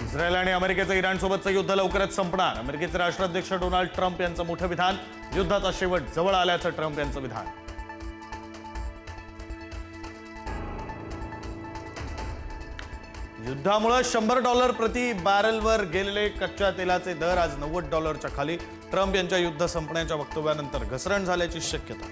Israel आणि अमेरिकेचं इराणसोबतचं युद्ध लवकरच संपणार. अमेरिकेचे राष्ट्राध्यक्ष डोनाल्ड ट्रम्प यांचं मोठं विधान. युद्धाचा शेवट जवळ आल्याचं ट्रम्प यांचं विधान. युद्धामुळे $100 प्रति बॅरलवर गेलेले कच्च्या तेलाचे दर आज $90च्या खाली. ट्रम्प यांच्या युद्ध संपण्याच्या वक्तव्यानंतर घसरण झाल्याची शक्यता.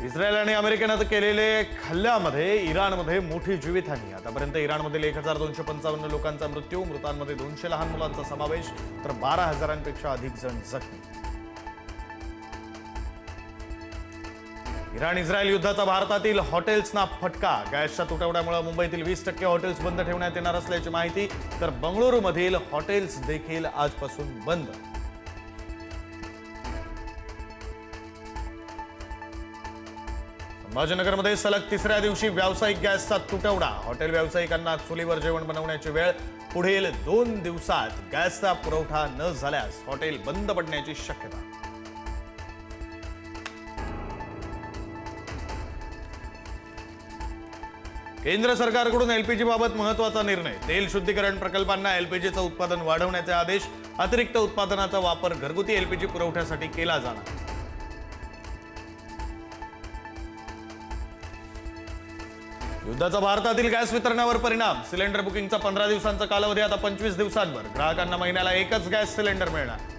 इस्रायल आणि अमेरिकेनं केलेले हल्ल्यामध्ये इराणमध्ये मोठी जीवितहानी. आतापर्यंत इराणमधील 1255 लोकांचा मृत्यू, मृतांमध्ये 200 लहान मुलांचा समावेश, तर 12,000पेक्षा अधिक जण जखमी. इराण इस्रायल युद्धाचा भारतातील हॉटेल्सना फटका. गॅसच्या तुटवड्यामुळे मुंबईतील 20% हॉटेल्स बंद ठेवण्यात येणार असल्याची माहिती, तर बंगळुरूमधील हॉटेल्स देखील आजपासून बंद. संभाजीनगरमध्ये सलग तिसऱ्या दिवशी व्यावसायिक गॅसचा तुटवडा. हॉटेल व्यावसायिकांना चुलीवर जेवण बनवण्याची वेळ. पुढील 2 दिवसात गॅसचा पुरवठा न झाल्यास हॉटेल बंद पडण्याची शक्यता. केंद्र सरकारकडून एलपीजी बाबत महत्त्वाचा निर्णय. तेल शुद्धीकरण प्रकल्पांना एलपीजीचं उत्पादन वाढवण्याचे आदेश. अतिरिक्त उत्पादनाचा वापर घरगुती एलपीजी पुरवठ्यासाठी केला जाणार. युद्धाचा भारतातील गॅस वितरणावर परिणाम. सिलेंडर बुकिंगचा 15 दिवसांचा कालावधी आता 25 दिवसांवर. ग्राहकांना महिन्याला एकच गॅस सिलेंडर मिळणार.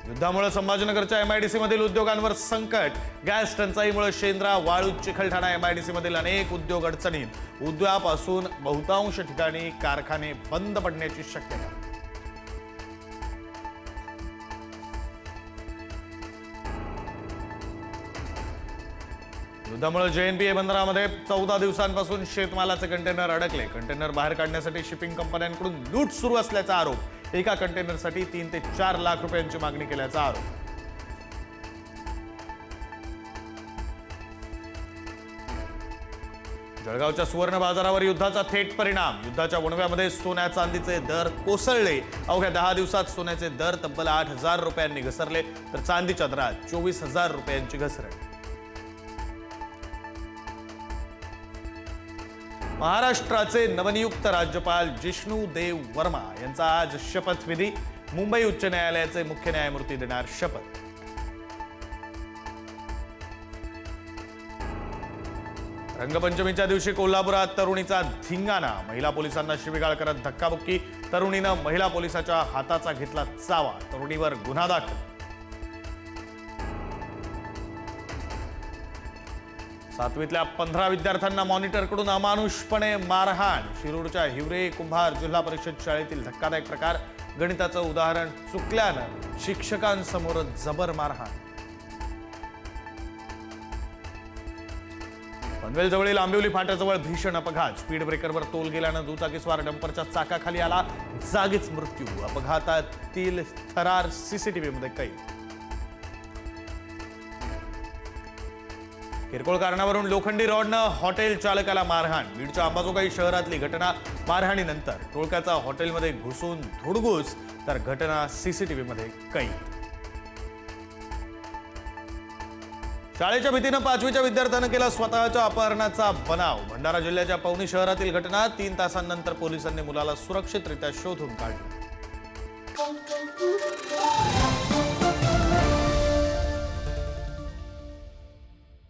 युद्धामुळे संभाजीनगरच्या एमआयडीसी मधील उद्योगांवर संकट. गॅस टंचाईमुळे शेंद्रा, वाळूज, चिखलठाणा एमआयडीसी मधील अनेक उद्योग अडचणीत. उद्यापासून बहुतांश ठिकाणी कारखाने बंद पडण्याची शक्यता. युद्धामुळे जेएनपीए बंदरामध्ये 14 दिवसांपासून शेतमालाचे कंटेनर अडकले. कंटेनर बाहेर काढण्यासाठी शिपिंग कंपन्यांकडून लूट सुरू असल्याचा आरोप. एका कंटेनरसाठी 3 ते 4 लाख रुपयांची मागणी केल्याचा आरोप. जळगावच्या सुवर्ण बाजारावर युद्धाचा थेट परिणाम. युद्धाच्या वणव्यामध्ये सोन्या चांदीचे दर कोसळले. अवघ्या 10 दिवसात सोन्याचे दर तब्बल 8,000 रुपयांनी घसरले, तर चांदीच्या दरात 24,000 रुपयांची घसरण. महाराष्ट्राचे नवनियुक्त राज्यपाल जिष्णू देव वर्मा यांचा आज शपथविधी. मुंबई उच्च न्यायालयाचे मुख्य न्यायमूर्ती देणार शपथ. रंगपंचमीच्या दिवशी कोल्हापुरात तरुणीचा धिंगाणा. महिला पोलिसांना शिवीगाळ करत धक्काबुक्की. तरुणीनं महिला पोलिसाच्या हाताचा घेतला चावा. तरुणीवर गुन्हा दाखल. 7वीतल्या 15 विद्यार्थ्यांना मॉनिटरकडून अमानुषपणे मारहाण. शिरूरच्या हिवरे कुंभार जिल्हा परिषद शाळेतील धक्कादायक प्रकार. गणिताचं उदाहरण चुकल्यानं शिक्षकांसमोर जबर मारहाण. पनवेलजवळील आंबिवली फाट्याजवळ भीषण अपघात. स्पीड ब्रेकरवर तोल गेल्यानं दुचाकीस्वार डंपरच्या चाकाखाली आला. जागीच मृत्यू. अपघातातील थरार सीसीटीव्हीमध्ये कैद. किरकोळ कारणावरून लोखंडी रॉडनं हॉटेल चालकाला मारहाण. बीडच्या अंबाजोगाई शहरातली घटना. मारहाणीनंतर टोळक्याचा हॉटेलमध्ये घुसून धुडगूस, तर घटना सीसीटीव्हीमध्ये कैद. शाळेच्या भीतीनं 5वीच्या विद्यार्थ्यानं केला स्वतःच्या अपहरणाचा बनाव. भंडारा जिल्ह्याच्या पवनी शहरातील घटना. 3 तासांनंतर पोलिसांनी मुलाला सुरक्षितरित्या शोधून काढलं.